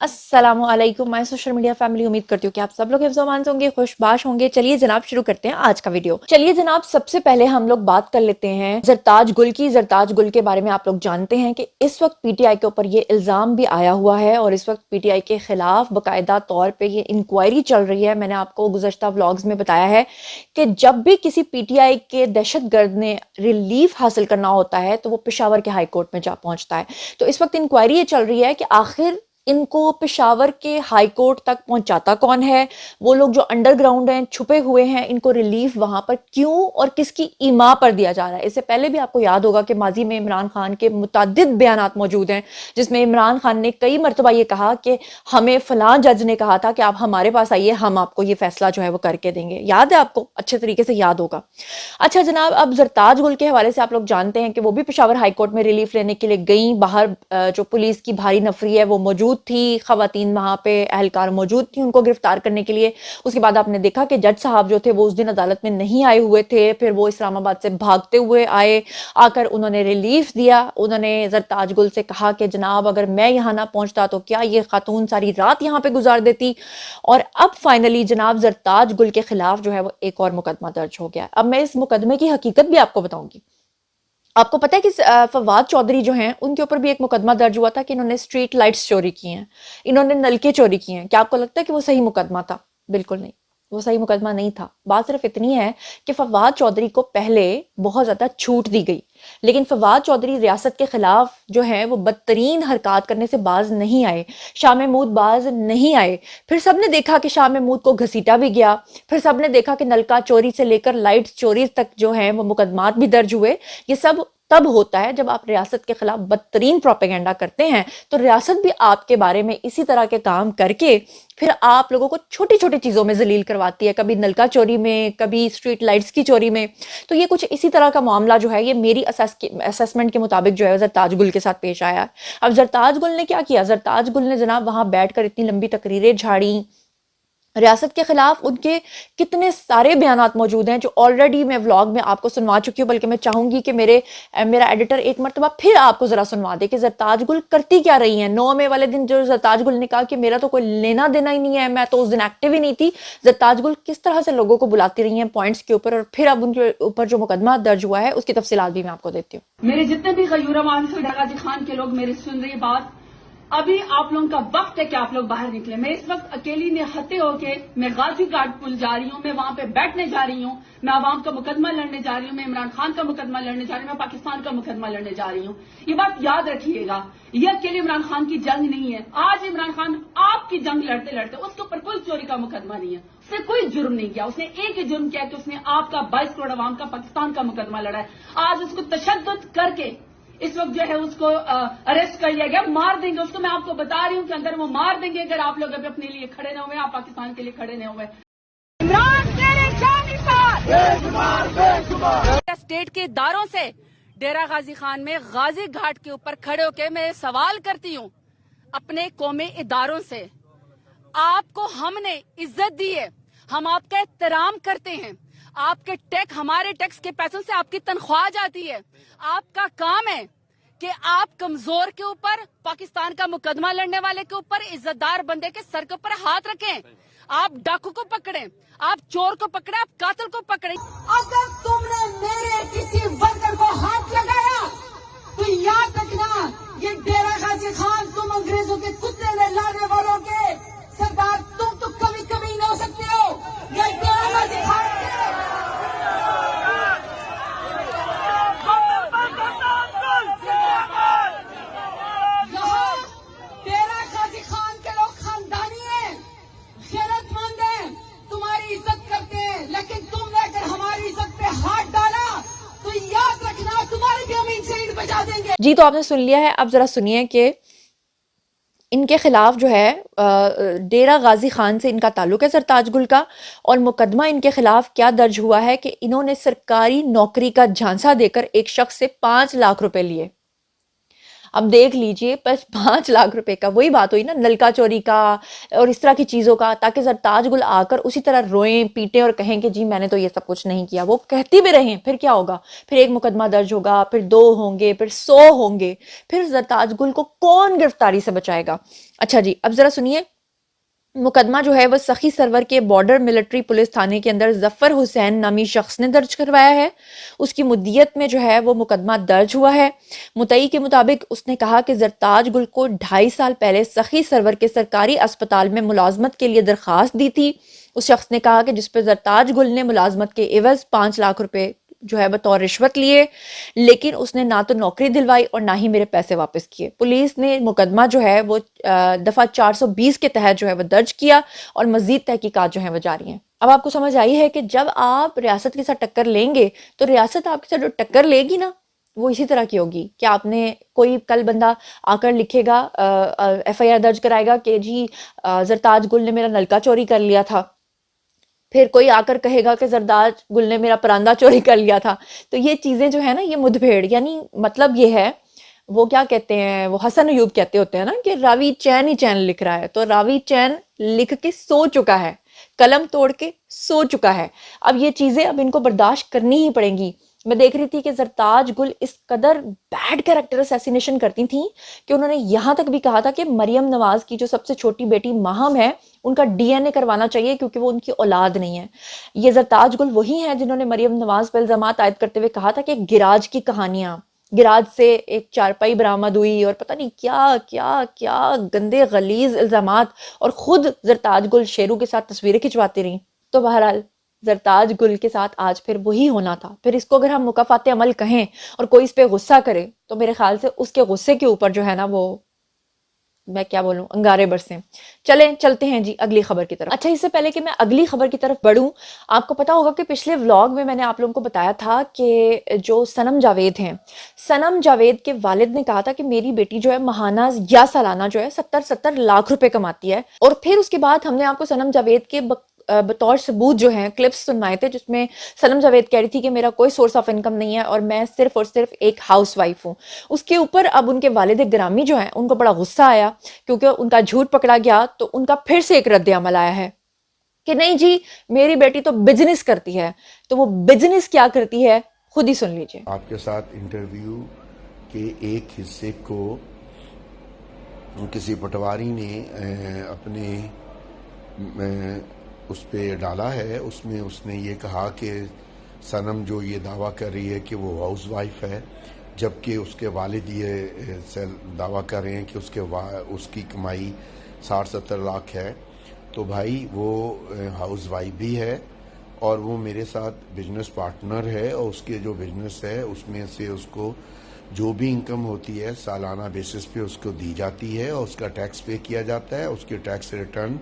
अस्सलाम वालेकुम my social media family. उम्मीद करती हूँ कि आप सब लोग हिफ्ज़-ओ-अमान से होंगे, खुशबाश होंगे। चलिए जनाब शुरू करते हैं आज का वीडियो। चलिए जनाब सबसे पहले हम लोग बात कर लेते हैं ज़रताज गुल की। ज़रताज गुल के बारे में आप लोग जानते हैं कि इस वक्त पीटीआई के ऊपर ये इल्ज़ाम भी आया हुआ है और इस वक्त पीटीआई के खिलाफ बाकायदा तौर पर ये इंक्वायरी चल रही है। मैंने आपको गुज़श्ता व्लॉग्स में बताया है कि जब भी किसी पीटीआई के दहशतगर्द ने रिलीफ हासिल करना होता है तो वो पेशावर के हाई कोर्ट में जा पहुंचता है। तो इस वक्त इंक्वायरी ये चल रही है कि आखिर इनको पेशावर के हाई कोर्ट तक पहुंचाता कौन है, वो लोग जो अंडरग्राउंड हैं, छुपे हुए हैं, इनको रिलीफ वहां पर क्यों और किसकी ईमा पर दिया जा रहा है। इससे पहले भी आपको याद होगा कि माजी में इमरान खान के मुतअद्दिद बयानात मौजूद हैं जिसमें इमरान खान ने कई मरतबा ये कहा कि हमें फलां जज ने कहा था कि आप हमारे पास आइए, हम आपको ये फैसला जो है वो करके देंगे। याद है आपको, अच्छे तरीके से याद होगा। अच्छा जनाब, अब ज़रताज गुल के हवाले से आप लोग जानते हैं कि वो भी पेशावर हाई कोर्ट में रिलीफ लेने के लिए गई। बाहर जो पुलिस की भारी नफरी है वो मौजूद थी, खवातीन वहां पे एहलकार मौजूद थी उनको गिरफ्तार करने के लिए। उसके बाद आपने देखा कि जज साहब जो थे वो उस दिन अदालत में नहीं आए हुए थे, फिर वो इस्लामाबाद से भागते हुए आए, आकर उन्होंने रिलीफ दिया। उन्होंने ज़रताज गुल से कहा कि जनाब अगर मैं यहाँ ना पहुंचता तो क्या ये खातून सारी रात यहाँ पे गुजार देती। और अब फाइनली जनाब ज़रताज गुल के खिलाफ जो है वो एक और मुकदमा दर्ज हो गया। अब मैं इस मुकदमे की हकीकत भी आपको बताऊंगी। आपको पता है कि फवाद चौधरी जो हैं उनके ऊपर भी एक मुकदमा दर्ज हुआ था कि इन्होंने स्ट्रीट लाइट्स चोरी की हैं, इन्होंने नलके चोरी किए हैं। क्या आपको लगता है कि वो सही मुकदमा था? बिल्कुल नहीं, वो सही मुकदमा नहीं था। बात सिर्फ इतनी है कि फवाद चौधरी को पहले बहुत ज्यादा छूट दी गई, लेकिन फवाद चौधरी रियासत के खिलाफ जो है वो बदतरीन हरकत करने से बाज नहीं आए, शाह महमूद बाज नहीं आए। फिर सबने देखा कि शाह महमूद को घसीटा भी गया, फिर सबने देखा कि नलका चोरी से लेकर लाइट चोरी तक जो है वो मुकदमात भी दर्ज हुए। ये सब तब होता है जब आप रियासत के खिलाफ बदतरीन प्रोपेगेंडा करते हैं। तो रियासत भी आपके बारे में इसी तरह के काम करके फिर आप लोगों को छोटी छोटी चीजों में जलील करवाती है, कभी नलका चोरी में, कभी स्ट्रीट लाइट्स की चोरी में। तो ये कुछ इसी तरह का मामला जो है ये मेरी असेसमेंट के मुताबिक जो है ज़रताज गुल के साथ पेश आया। अब ज़रताज गुल ने क्या किया? ज़रताज गुल ने जनाब वहां बैठकर इतनी लंबी तकरीरें झाड़ी, रियासत के खिलाफ उनके कितने सारे बयानात मौजूद हैं जो ऑलरेडी मैं व्लॉग में आपको सुनवा चुकी हूँ। बल्कि मैं चाहूंगी कि मेरा एडिटर एक मरतबा फिर आपको जरा सुनवा दे कि ज़रताज गुल करती क्या रही हैं। 9 मई वाले दिन जो ज़रताज गुल ने कहा कि मेरा तो कोई लेना देना ही नहीं है, मैं तो उस दिन एक्टिव ही नहीं थी, ज़रताज गुल किस तरह से लोगों को बुलाती रही हैं पॉइंट्स के ऊपर। और फिर अब उनके ऊपर जो मुकदमा दर्ज हुआ है उसकी तफसीलात भी मैं आपको देती हूँ। मेरे जितने भी गयूरमान गाजी खान के लोग मेरी सुन रही बात, अभी आप लोगों का वक्त है कि आप लोग बाहर निकले। मैं इस वक्त अकेली निहत्ते होके मैं गाजी घाट पुल जा रही हूँ, मैं वहां पे बैठने जा रही हूँ, मैं अवाम का मुकदमा लड़ने जा रही हूँ, मैं इमरान खान का मुकदमा लड़ने जा रही हूँ, मैं पाकिस्तान का मुकदमा लड़ने जा रही हूँ। ये बात याद रखिएगा, ये अकेले इमरान खान की जंग नहीं है। आज इमरान खान आपकी जंग लड़ते लड़ते उसके ऊपर कोई चोरी का मुकदमा नहीं है, उसने कोई जुर्म नहीं किया। उसने एक ही जुर्म किया कि उसने आपका 22 करोड़ अवाम का पाकिस्तान का मुकदमा लड़ा है। आज उसको तशद्दुद करके इस वक्त जो है उसको अरेस्ट कर लिया गया, मार देंगे उसको। मैं आपको बता रही हूं कि अंदर वो मार देंगे अगर आप लोग अभी अपने लिए खड़े न हुए, आप पाकिस्तान के लिए खड़े न हुए। इमरान तेरे स्टेट के इदारों से डेरा गाजी खान में गाजी घाट के ऊपर खड़े होकर मैं सवाल करती हूं अपने कौमी इदारों से, आपको हमने इज्जत दी है, हम आपका एहतराम करते हैं, आपके टैक्स, हमारे टैक्स के पैसों से आपकी तनख्वाह जाती है। आपका काम है कि आप कमजोर के ऊपर, पाकिस्तान का मुकदमा लड़ने वाले के ऊपर, इज्जतदार बंदे के सर के ऊपर हाथ रखें। आप डाकू को पकड़ें, आप चोर को पकड़े, आप कातिल को पकड़े। अगर तुमने मेरे किसी वर्कर को हाथ लगाया तो याद रखना, ये डेरा गाजी खान, तुम अंग्रेजों के कुत्ते में लाने वालों के सरदार, तुम तो कभी कभी न हो सकते हो। ये डेरा गाजी खान यहाँ डेरा गाजी खान के लोग खानदानी हैं, गैरतमंद हैं, तुम्हारी इज्जत करते हैं, लेकिन तुमने अगर हमारी इज्जत पे हाथ डाला तो याद रखना तुम्हारी भी हम इनसे ईंट बजा देंगे। जी, तो आपने सुन लिया है। अब जरा सुनिए कि इनके खिलाफ जो है डेरा गाजी खान से इनका ताल्लुक है ज़रताज गुल का, और मुकदमा इनके खिलाफ क्या दर्ज हुआ है कि इन्होंने सरकारी नौकरी का झांसा देकर एक शख्स से 5 लाख रुपए लिए। اب دیکھ لیجئے 5 لاکھ روپے کا، وہی بات ہوئی نا نلکا چوری کا اور اس طرح کی چیزوں کا، تاکہ زرتاج گل آ کر اسی طرح روئیں پیٹیں اور کہیں کہ جی میں نے تو یہ سب کچھ نہیں کیا. وہ کہتی بھی رہیں، پھر کیا ہوگا؟ پھر ایک مقدمہ درج ہوگا، پھر 2 ہوں گے، پھر 100 ہوں گے، پھر زرتاج گل کو کون گرفتاری سے بچائے گا؟ اچھا جی، اب ذرا سنیے. مقدمہ جو ہے وہ سخی سرور کے بارڈر ملٹری پولیس تھانے کے اندر ظفر حسین نامی شخص نے درج کروایا ہے. اس کی مدیت میں جو ہے وہ مقدمہ درج ہوا ہے. مدعی کے مطابق اس نے کہا کہ زرتاج گل کو 2.5 سال پہلے سخی سرور کے سرکاری اسپتال میں ملازمت کے لیے درخواست دی تھی. اس شخص نے کہا کہ جس پہ زرتاج گل نے ملازمت کے عوض 5 لاکھ روپے جو ہے بطور رشوت لیے، لیکن اس نے نہ تو نوکری دلوائی اور نہ ہی میرے پیسے واپس کیے. پولیس نے مقدمہ جو ہے وہ دفعہ 420 کے تحت جو ہے وہ درج کیا اور مزید تحقیقات جو ہیں وہ جاری ہیں. اب آپ کو سمجھ آئی ہے کہ جب آپ ریاست کے ساتھ ٹکر لیں گے تو ریاست آپ کے ساتھ جو ٹکر لے گی نا وہ اسی طرح کی ہوگی کہ آپ نے کوئی کل بندہ آ کر لکھے گا، ایف آئی آر درج کرائے گا کہ جی زرتاج گل نے میرا نلکا چوری کر لیا تھا. پھر کوئی آ کر کہے گا کہ زرتاج گل نے میرا پراندہ چوری کر لیا تھا. تو یہ چیزیں جو ہے نا یہ مدبھیڑ، یعنی مطلب یہ ہے، وہ کیا کہتے ہیں، وہ حسن ایوب کہتے ہوتے ہیں نا کہ راوی چین ہی چین لکھ رہا ہے. تو راوی چین لکھ کے سو چکا ہے، قلم توڑ کے سو چکا ہے. اب یہ چیزیں اب ان کو برداشت کرنی ہی پڑیں گی. میں دیکھ رہی تھی کہ زرتاج گل اس قدر بیڈ کریکٹر اسیسینیشن کرتی تھیں کہ انہوں نے یہاں تک بھی کہا تھا کہ مریم نواز کی جو سب سے چھوٹی بیٹی ماہم ہے ان کا ڈی این اے کروانا چاہیے کیونکہ وہ ان کی اولاد نہیں ہے. یہ زرتاج گل وہی ہیں جنہوں نے مریم نواز پر الزامات عائد کرتے ہوئے کہا تھا کہ گراج کی کہانیاں، گراج سے ایک چارپائی برآمد ہوئی اور پتہ نہیں کیا کیا کیا گندے غلیظ الزامات، اور خود زرتاج گل شیرو کے ساتھ تصویریں کھنچواتی رہیں. تو بہرحال زرتاج گل کے ساتھ آج پھر وہی ہونا تھا. پھر اس کو اگر ہم مکافات عمل کہیں اور کوئی اس پہ غصہ کرے تو میرے خیال سے اس کے غصے کے اوپر جو ہے نا وہ میں کیا بولوں انگارے برسیں. چلتے ہیں جی اگلی خبر کی طرف. اچھا، اس سے پہلے کہ میں اگلی خبر کی طرف بڑھوں، آپ کو پتا ہوگا کہ پچھلے ولاگ میں نے آپ لوگوں کو بتایا تھا کہ جو سنم جاوید ہیں، سنم جاوید کے والد نے کہا تھا کہ میری بیٹی جو ہے ماہانہ یا سالانہ جو ہے 70 لاکھ روپے کماتی ہے. اور پھر اس کے بعد ہم نے آپ کو سنم جاوید کے بطور ثبوت جو ہیں کلپس سنائے تھے جس میں سنم جاوید کہہ رہی تھی کہ میرا کوئی سورس آف انکم نہیں ہے اور میں صرف اور صرف ایک ہاؤس وائف ہوں. اس کے اوپر اب ان کے والد گرامی جو ہیں ان کو بڑا غصہ آیا کیونکہ ان کا جھوٹ پکڑا گیا. تو ان کا پھر سے ایک رد عمل آیا ہے کہ نہیں جی میری بیٹی تو بزنس کرتی ہے. تو وہ بزنس کیا کرتی ہے خود ہی سن لیجئے. آپ کے ساتھ انٹرویو کے ایک حصے کو کسی پٹواری نے اپنے اس پہ ڈالا ہے. اس میں اس نے یہ کہا کہ سنم جو یہ دعویٰ کر رہی ہے کہ وہ ہاؤس وائف ہے، جبکہ اس کے والد یہ دعویٰ کر رہے ہیں کہ اس کی کمائی 60-70 لاکھ ہے. تو بھائی وہ ہاؤس وائف بھی ہے اور وہ میرے ساتھ بزنس پارٹنر ہے، اور اس کے جو بزنس ہے اس میں سے اس کو جو بھی انکم ہوتی ہے سالانہ بیسس پہ اس کو دی جاتی ہے اور اس کا ٹیکس پے کیا جاتا ہے. اس کے ٹیکس ریٹرن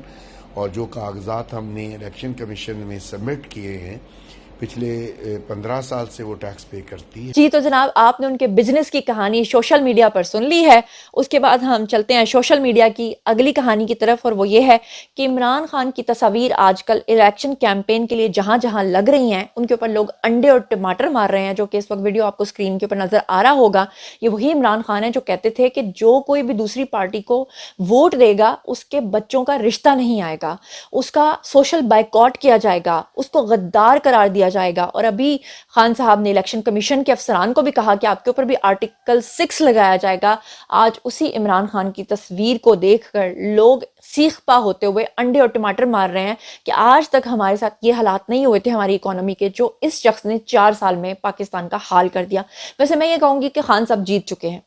اور جو کاغذات ہم نے الیکشن کمیشن میں سبمٹ کیے ہیں پچھلے 15 سال سے وہ ٹیکس پے کرتی ہے. جی تو جناب آپ نے ان کے بزنس کی کہانی سوشل میڈیا پر سن لی ہے. اس کے بعد ہم چلتے ہیں سوشل میڈیا کی اگلی کہانی کی طرف، اور وہ یہ ہے کہ عمران خان کی تصاویر آج کل الیکشن کیمپین کے لیے جہاں جہاں لگ رہی ہیں ان کے اوپر لوگ انڈے اور ٹماٹر مار رہے ہیں. جو کہ اس وقت ویڈیو آپ کو اسکرین کے اوپر نظر آ رہا ہوگا، یہ وہی عمران خان ہے جو کہتے تھے کہ جو کوئی بھی دوسری پارٹی کو ووٹ دے گا اس کے بچوں کا رشتہ نہیں آئے گا، اس کا سوشل بائیکاٹ کیا جائے گا، اس کو غدار قرار دیا جائے گا. اور ابھی خان صاحب نے الیکشن کمیشن کے افسران کو بھی کہا کہ آپ کے اوپر بھی آرٹیکل 6 لگایا جائے گا. آج اسی عمران خان کی تصویر کو دیکھ کر لوگ سیخ پا ہوتے ہوئے انڈے اور ٹماٹر مار رہے ہیں کہ آج تک ہمارے ساتھ یہ حالات نہیں ہوئے تھے ہماری اکانومی کے جو اس شخص نے 4 سال میں پاکستان کا حال کر دیا. ویسے میں یہ کہوں گی کہ خان صاحب جیت چکے ہیں،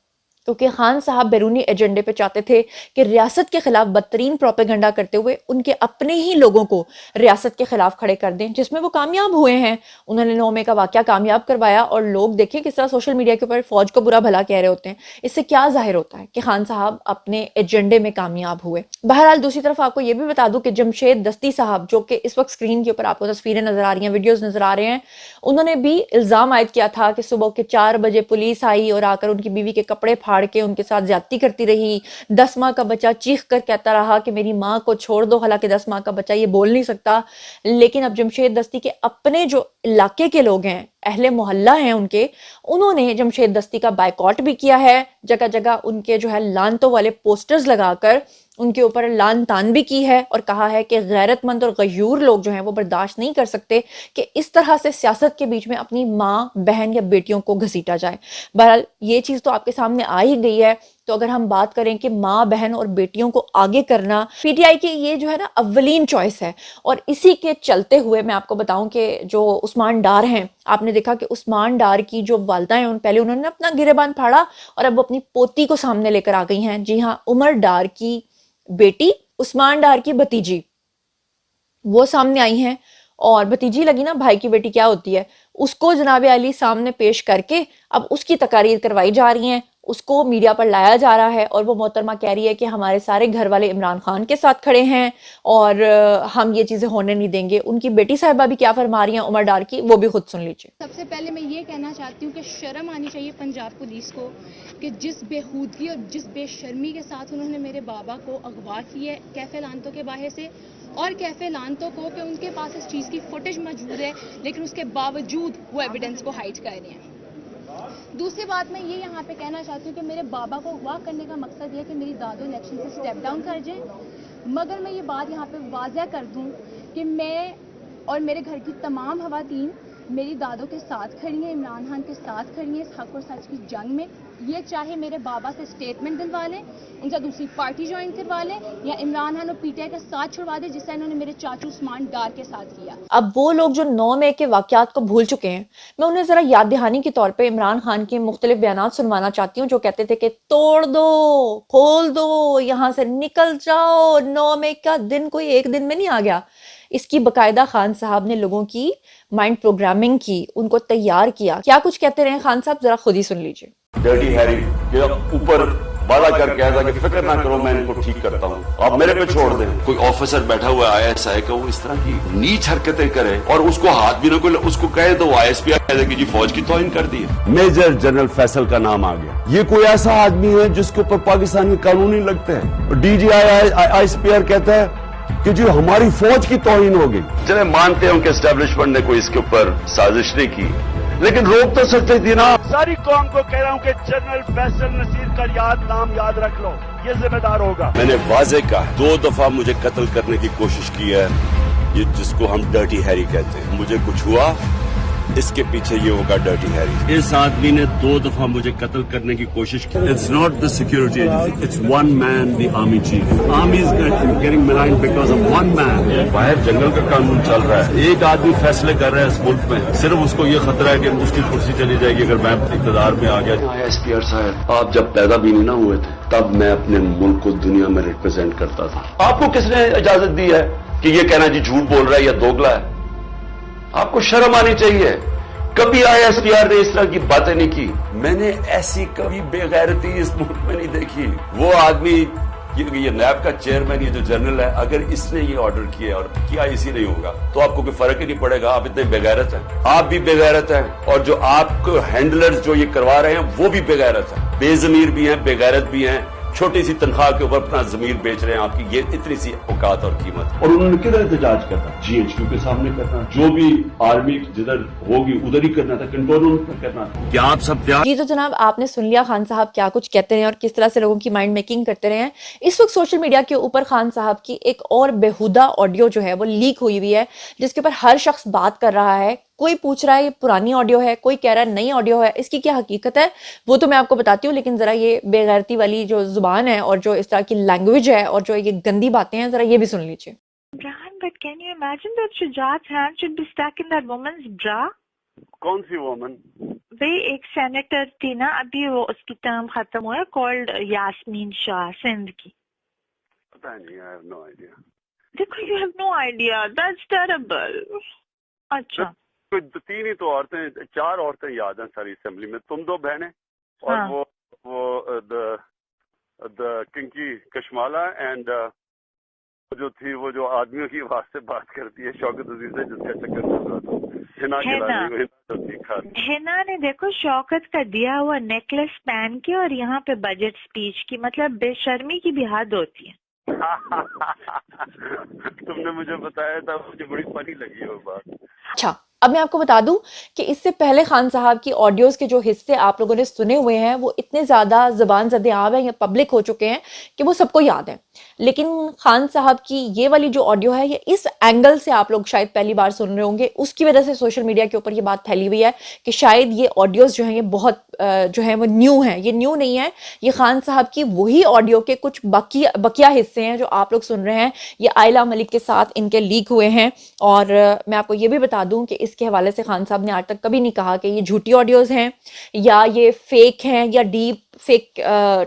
کیونکہ خان صاحب بیرونی ایجنڈے پہ چاہتے تھے کہ ریاست کے خلاف بدترین پروپیگنڈا کرتے ہوئے ان کے اپنے ہی لوگوں کو ریاست کے خلاف کھڑے کر دیں، جس میں وہ کامیاب ہوئے ہیں. انہوں نے 9 مئی کا واقعہ کامیاب کروایا اور لوگ دیکھیں کس طرح سوشل میڈیا کے اوپر فوج کو برا بھلا کہہ رہے ہوتے ہیں. اس سے کیا ظاہر ہوتا ہے کہ خان صاحب اپنے ایجنڈے میں کامیاب ہوئے. بہرحال دوسری طرف آپ کو یہ بھی بتا دوں کہ جمشید دستی صاحب جو کہ اس وقت اسکرین کے اوپر آپ کو تصویریں نظر آ رہی ہیں، ویڈیوز نظر آ رہے ہیں، انہوں نے بھی الزام عائد کیا تھا کہ صبح کے 4 بجے پولیس آئی اور آ کر ان کی بیوی کے کپڑے پھاڑ پھاڑ کے ان کے ساتھ زیادتی کرتی رہی. 10 ماہ کا بچہ چیخ کر کہتا رہا کہ میری ماں کو چھوڑ دو، حالانکہ 10 ماہ کا بچہ یہ بول نہیں سکتا. لیکن اب جمشید دستی کے اپنے جو علاقے کے لوگ ہیں، اہل محلہ ہیں ان کے، انہوں نے جمشید دستی کا بائیکاٹ بھی کیا ہے. جگہ جگہ ان کے جو ہے لانتوں والے پوسٹرز لگا کر ان کے اوپر لان تان بھی کی ہے، اور کہا ہے کہ غیرت مند اور غیور لوگ جو ہیں وہ برداشت نہیں کر سکتے کہ اس طرح سے سیاست کے بیچ میں اپنی ماں، بہن یا بیٹیوں کو گھسیٹا جائے. بہرحال یہ چیز تو آپ کے سامنے آ ہی گئی ہے. تو اگر ہم بات کریں کہ ماں، بہن اور بیٹیوں کو آگے کرنا پی ٹی آئی کی یہ جو ہے نا اولین چوائس ہے، اور اسی کے چلتے ہوئے میں آپ کو بتاؤں کہ جو عثمان ڈار ہیں، آپ نے دیکھا کہ عثمان ڈار کی جو والدہ ہیں، پہلے انہوں نے اپنا گریبان پھاڑا اور اب وہ اپنی پوتی کو سامنے لے کر آ گئی ہیں. جی ہاں، عمر ڈار کی بیٹی، عثمان ڈار کی بھتیجی، وہ سامنے آئی ہیں. اور بھتیجی لگی نا، بھائی کی بیٹی کیا ہوتی ہے، اس کو جناب علی سامنے پیش کر کے اب اس کی تقاریر کروائی جا رہی ہیں، اس کو میڈیا پر لایا جا رہا ہے، اور وہ محترمہ کہہ رہی ہے کہ ہمارے سارے گھر والے عمران خان کے ساتھ کھڑے ہیں اور ہم یہ چیزیں ہونے نہیں دیں گے. ان کی بیٹی صاحبہ بھی کیا فرما رہی ہیں عمر ڈار کی، وہ بھی خود سن لیجیے. سب سے پہلے میں یہ کہنا چاہتی ہوں کہ شرم آنی چاہیے پنجاب پولیس کو کہ جس بےہودگی اور جس بے شرمی کے ساتھ انہوں نے میرے بابا کو اغوا کیا ہے کیفے لانتوں کے باہر سے، اور کیفے لانتوں کو کہ ان کے پاس اس چیز کی فوٹیج موجود ہے لیکن اس کے باوجود وہ ایویڈنس کو ہائڈ کر رہے ہیں. دوسری بات میں یہ یہاں پہ کہنا چاہتی ہوں کہ میرے بابا کو اغوا کرنے کا مقصد یہ ہے کہ میری دادو الیکشن سے سٹیپ ڈاؤن کر جائیں، مگر میں یہ بات یہاں پہ واضح کر دوں کہ میں اور میرے گھر کی تمام خواتین میری دادوں کے ساتھ کھڑی ہیں، عمران خان کے ساتھ کھڑی ہیں اس حق اور سچ کی جنگ میں. یہ چاہے میرے بابا سے سٹیٹمنٹ دلوا لیں، ان سے دوسری پارٹی جوائن کروا لیں، یا عمران خان اور پی ٹی آئی کا ساتھ چھڑوا دیں جس طرح انہوں نے میرے چاچو عثمان ڈار کے ساتھ کیا. اب وہ لوگ جو 9 مئی کے واقعات کو بھول چکے ہیں، میں انہیں ذرا یاد دہانی کے طور پہ عمران خان کے مختلف بیانات سنوانا چاہتی ہوں، جو کہتے تھے کہ توڑ دو، کھول دو، یہاں سے نکل جاؤ. 9 مئی کا دن کوئی ایک دن میں نہیں آ گیا. اس کی باقاعدہ خان صاحب نے لوگوں کی مائنڈ پروگرامنگ کی، ان کو تیار کیا. کیا کچھ کہتے رہے خان صاحب، ذرا خود ہی سن لیجیے. ڈرٹی ہیری کے اوپر وعدہ کر کے آیا تھا کہ فکر نہ کرو میں ان کو ٹھیک کرتا ہوں، آپ میرے پہ چھوڑ دیں. کوئی آفیسر بیٹھا ہوا آئی ایس آئی کا وہ اس طرح کی نیچ حرکتیں کرے اور اس کو ہاتھ بھی نہ کوئی اس کو کہے تو وہ آئی ایس پی کہہ دے کہ جی فوج کی توہین کر دی ہے. میجر جنرل فیصل کا نام آ گیا. یہ کوئی ایسا آدمی ہے جس کے اوپر پاکستانی قانون نہیں لگتے ہیں. D G I S P R کہتا ہے کہ جو ہماری فوج کی توہین ہوگی. چلے مانتے ہیں کہ اسٹیبلشمنٹ نے کوئی اس کے اوپر سازش نہیں کی، لیکن روک تو سکتے تھی نا. ساری قوم کو کہہ رہا ہوں کہ جنرل فیصل نصیر کا نام یاد رکھ لو، یہ ذمہ دار ہوگا. میں نے واضح کہا 2 دفعہ مجھے قتل کرنے کی کوشش کی ہے، یہ جس کو ہم ڈرٹی ہیری کہتے ہیں. مجھے کچھ ہوا اس کے پیچھے یہ ہوگا ڈرٹی ہیری. اس آدمی نے 2 دفعہ مجھے قتل کرنے کی کوشش کی. It's not the security agency, it's one man the army chief. Army is getting maligned because of one man. باہر جنگل کا قانون چل رہا ہے، ایک آدمی فیصلے کر رہا ہے اس ملک میں. صرف اس کو یہ خطرہ ہے کہ اس کی کرسی چلی جائے گی اگر میں اقتدار میں آ گیا. ایس پی آر صاحب، آپ جب پیدا بھی نہیں نہ ہوئے تھے تب میں اپنے ملک کو دنیا میں ریپرزینٹ کرتا تھا. آپ کو کس نے اجازت دی ہے کہ یہ کہنا جی جھوٹ بول رہا ہے یا دوگلا ہے؟ آپ کو شرم آنی چاہیے. کبھی آئی ایس پی آر نے اس طرح کی باتیں نہیں کی. میں نے ایسی کبھی بے غیرتی اس ملک میں نہیں دیکھی. وہ آدمی یہ نیب کا چیئرمین، یہ جو جنرل ہے، اگر اس نے یہ آرڈر کیا اور کیا اسی نہیں ہوگا تو آپ کو کوئی فرق ہی نہیں پڑے گا. آپ اتنے بے غیرت ہیں، آپ بھی بے غیرت ہیں، اور جو آپ کو ہینڈلرز جو یہ کروا رہے ہیں وہ بھی بے غیرت ہیں، بے ضمیر بھی ہیں، بے غیرت بھی ہیں. چھوٹی سی تنخواہ کے اوپر اپنا ضمیر بیچ رہے ہیں. آپ کی یہ اتنی سی اوقات اور قیمت. اور انہوں نے کدھر احتجاج کرنا؟ جی ایچ کیو کے سامنے کرنا. جو بھی آرمی جدھر ہوگی ادھر ہی کرنا تھا، کنٹرول پر کرنا تھا. کیا آپ سب تیار؟ جی تو جناب آپ نے سن لیا خان صاحب کیا کچھ کہتے ہیں اور کس طرح سے لوگوں کی مائنڈ میکنگ کرتے رہے ہیں. اس وقت سوشل میڈیا کے اوپر خان صاحب کی ایک اور بیہودہ آڈیو جو ہے وہ لیک ہوئی ہے، جس کے اوپر ہر شخص بات کر رہا ہے. کوئی پوچھ رہا ہے یہ پرانی آڈیو ہے، کوئی کہہ رہا ہے نئی آڈیو ہے. اس کی کیا حقیقت ہے وہ تو میں آپ کو بتاتی ہوں، لیکن ذرا یہ بے غیرتی والی جو زبان ہے اور جو اس طرح کی لینگویج ہے اور جو یہ گندی باتیں ہیں، ذرا یہ بھی سن لیجیے. Brian, but can you imagine that Shujat's hand should be stuck in that woman's bra? کون سی وومن؟ بھئی ایک سینیٹر تھی نا، ابھی وہ اس کی ٹرم ختم ہوا ہے، کالڈ یاسمین شاہ، سندھ کی. پتہ نہیں، I have no idea. دیکھو you have no idea, that's terrible. اچھا 3 ہی تو عورتیں، 4 عورتیں یاد ہیں ساری اسمبلی میں. تم 2 بہنیں اور ہاں. وہ دا کنکی کشمالا اینڈ جو تھی وہ جو آدمیوں کی آواز سے بات کرتی ہے، شوکت عزیز ہے، جس کا چکر چل رہا تھا. हिना है खिला ना? रही हूँ, तो दिखा रही हिना ने देखो शौकत का दिया हुआ नेकलेस पहन के और यहाँ पे बजट स्पीच की, मतलब बेशर्मी की भी हद होती है। तुमने मुझे बताया था, मुझे बड़ी फनी लगी वो बात। अच्छा, अब मैं आपको बता दूं कि इससे पहले खान साहब की ऑडियोज के जो हिस्से आप लोगों ने सुने हुए हैं वो इतने ज़्यादा ज़बान ज़दे आम हैं या पब्लिक हो चुके हैं कि वो सबको याद है। लेकिन खान साहब की ये वाली जो ऑडियो है ये इस एंगल से आप लोग शायद पहली बार सुन रहे होंगे, उसकी वजह से सोशल मीडिया के ऊपर ये बात फैली हुई है कि शायद ये ऑडियोज जो हैं ये बहुत जो है वो न्यू है। ये न्यू नहीं है, ये खान साहब की वही ऑडियो के कुछ बकिया हिस्से हैं जो आप लोग सुन रहे हैं। ये आयला मलिक के साथ इनके लीक हुए हैं। और मैं आपको ये भी बता दूं कि इसके हवाले से खान साहब ने आज तक कभी नहीं कहा कि ये झूठी ऑडियोज हैं या ये फेक हैं या डीप फेक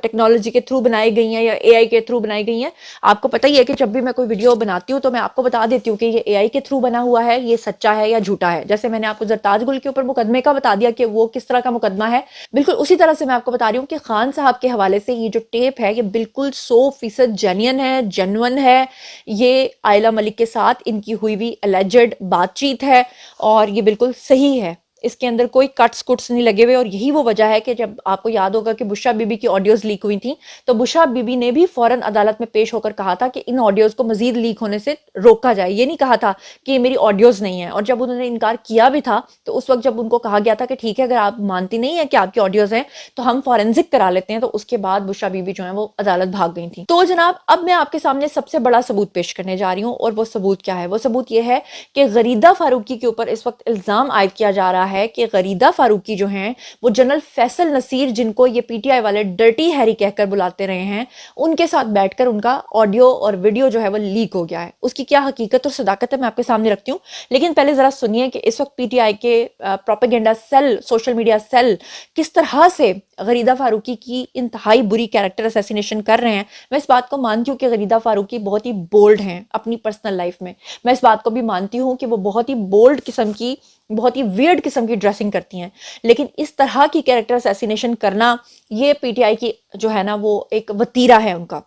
टेक्नोलॉजी के थ्रू बनाई गई हैं या एआई के थ्रू बनाई गई हैं। आपको पता ही है कि जब भी मैं कोई वीडियो बनाती हूँ तो मैं आपको बता देती हूँ कि ये एआई के थ्रू बना हुआ है, ये सच्चा है या झूठा है। जैसे मैंने आपको जरताज गुल के ऊपर मुकदमे का बता दिया कि वो किस तरह का मुकदमा है, बिल्कुल उसी तरह से मैं आपको बता रही हूँ कि खान साहब के हवाले से ये जो टेप है ये बिल्कुल 100% जेन्युइन है, जेन्युइन है। ये आयला मलिक के साथ इनकी हुई हुई एलिजेड बातचीत है और ये बिल्कुल सही है। इसके अंदर कोई कट्स कुट्स नहीं लगे हुए। और यही वो वजह है कि जब आपको याद होगा कि बुशरा बीबी की ऑडियोज लीक हुई थी तो बुशरा बीबी ने भी फौरन अदालत में पेश होकर कहा था कि इन ऑडियोज को मजीद लीक होने से रोका जाए। ये नहीं कहा था कि ये मेरी ऑडियोज नहीं है। और जब उन्होंने इनकार किया भी था तो उस वक्त जब उनको कहा गया था कि ठीक है अगर आप मानती नहीं है कि आपकी ऑडियोज हैं तो हम फॉरेंसिक करा लेते हैं, तो उसके बाद बुशरा बीबी जो है वो अदालत भाग गई थी। तो जनाब अब मैं आपके सामने सबसे बड़ा सबूत पेश करने जा रही हूँ और वो सबूत क्या है? वो सबूत ये है कि गरीदा फारूकी के ऊपर इस वक्त इल्जाम आयद किया जा रहा है कि गरीदा फारूकी जो हैं वो जनरल फैसल नसीर, जिनको ये पीटीआई वाले डर्टी हैरी कहकर बुलाते रहे हैं, उनके साथ बैठकर उनका ऑडियो और वीडियो जो है वो लीक हो गया है। उसकी क्या हकीकत और सदाकत है मैं आपके सामने रखती हूँ, लेकिन पहले जरा सुनिए कि इस वक्त पीटीआई के propaganda cell, social media cell किस तरह से गरीदा फारूकी की इंतहाई बुरी कैरेक्टर असैसिनेशन कर रहे हैं। मैं इस बात को मानती हूँ कि गरीदा फारूकी बहुत ही बोल्ड हैं अपनी पर्सनल लाइफ में। मैं इस बात को भी मानती हूँ कि वो बहुत ही बोल्ड किस्म की, बहुत ही वियर्ड किस्म की ड्रेसिंग करती हैं, लेकिन इस तरह की कैरेक्टर असैसिनेशन करना ये पीटीआई की जो है ना वो एक वतीरा है उनका,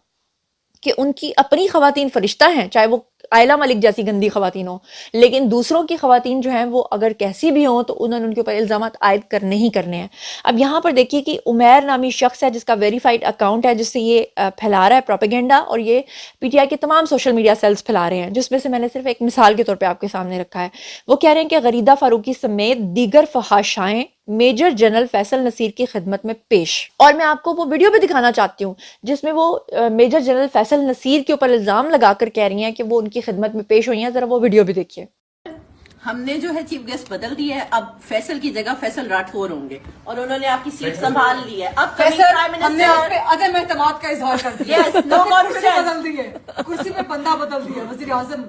कि उनकी अपनी खवातीन फरिश्ता हैं, चाहे वो आयला मलिक जैसी गंदी खवातीन हो, लेकिन दूसरों की खवातीन जो हैं वो अगर कैसी भी हों तो उन्होंने उनके ऊपर इल्जामात आयद करने ही करने हैं। अब यहाँ पर देखिए कि उमैर नामी शख्स है जिसका वेरीफाइड अकाउंट है, जिससे ये फैला रहा है प्रोपेगेंडा, और ये पीटीआई के तमाम सोशल मीडिया सेल्स फैला रहे हैं, जिसमें से मैंने सिर्फ एक मिसाल के तौर पर आपके सामने रखा है। वो कह रहे हैं कि गरीदा फारूकी समेत दीगर फहाशाएं मेजर जनरल फैसल नसीर की खिदमत में पेश। और मैं आपको वो वीडियो भी दिखाना चाहती हूँ जिसमें वो मेजर जनरल फैसल नसीर के ऊपर इल्जाम लगाकर कह रही हैं कि वो उनकी खिदमत में पेश हुई हैं। जरा वो वीडियो भी देखिए। हमने जो है चीफ गेस्ट बदल दी है, अब फैसल की जगह फैसल राठौर होंगे और उन्होंने आपकी सीट संभाल ली है। अब हमने आप पे अदम एतमाद का इजहार कर दिया। Yes, no confidence. बदल दिए, कुर्सी पे बंदा बदल दिया, वजीर आजम।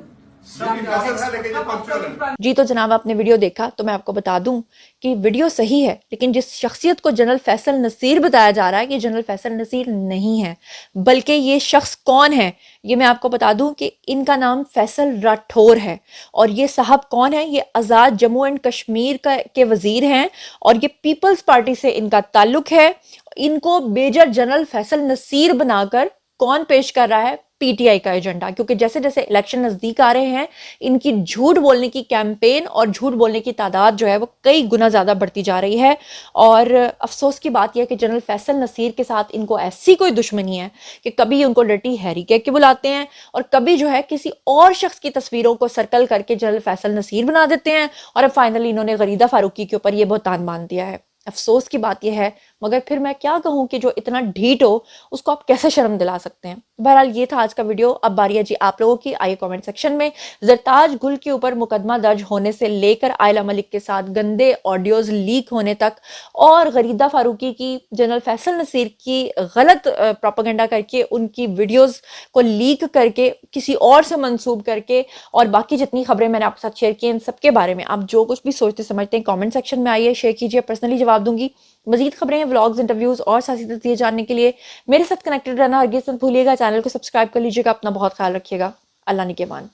जी तो जनाब आपने वीडियो देखा, तो मैं आपको बता दूं कि वीडियो सही है, लेकिन जिस शख्सियत को जनरल फैसल नसीर बताया जा रहा है कि जनरल फैसल नसीर नहीं है, बल्कि ये शख्स कौन है ये मैं आपको बता दूं कि इनका नाम फैसल राठौर है। और ये साहब कौन है? ये आज़ाद जम्मू एंड कश्मीर के वजीर हैं और ये पीपल्स पार्टी से इनका ताल्लुक है। इनको मेजर जनरल फैसल नसीर बनाकर कौन पेश कर रहा है? पीटीआई का एजेंडा। क्योंकि जैसे जैसे इलेक्शन नजदीक आ रहे हैं इनकी झूठ बोलने की कैंपेन और झूठ बोलने की तादाद जो है वो कई गुना ज्यादा बढ़ती जा रही है। और अफसोस की बात यह है कि जनरल फैसल नसीर के साथ इनको ऐसी कोई दुश्मनी है कि कभी उनको डर्टी हैरी कह के बुलाते हैं और कभी जो है किसी और शख्स की तस्वीरों को सर्कल करके जनरल फैसल नसीर बना देते हैं। और अब फाइनली इन्होंने गरीदा फारूकी के ऊपर ये बहतान मान दिया है। अफसोस की बात यह है, मगर फिर मैं क्या कहूं कि जो इतना ढीठ हो उसको आप कैसे शर्म दिला सकते हैं। बहरहाल ये था आज का वीडियो। अब बारी है जी आप लोगों की। आइए कमेंट सेक्शन में जरताज गुल के ऊपर मुकदमा दर्ज होने से लेकर आयला मलिक के साथ गंदे ऑडियोज लीक होने तक और गरीदा फारूकी की जनरल फैसल नसीर की गलत प्रोपेगेंडा करके उनकी वीडियोस को लीक करके किसी और से मंसूब करके और बाकी जितनी खबरें मैंने आपके साथ शेयर की इन सबके बारे में आप जो कुछ भी सोचते समझते हैं कमेंट सेक्शन में आइए, शेयर कीजिए, पर्सनली जवाब दूंगी। मजीद खबरें, व्लॉग्स, इंटरव्यूज और साथ ही जानने के लिए मेरे साथ कनेक्टेड रहना हरगिज़ मत भूलिएगा। चैनल को सब्सक्राइब कर लीजिएगा। अपना बहुत ख्याल रखिएगा। अल्लाह निगहबान।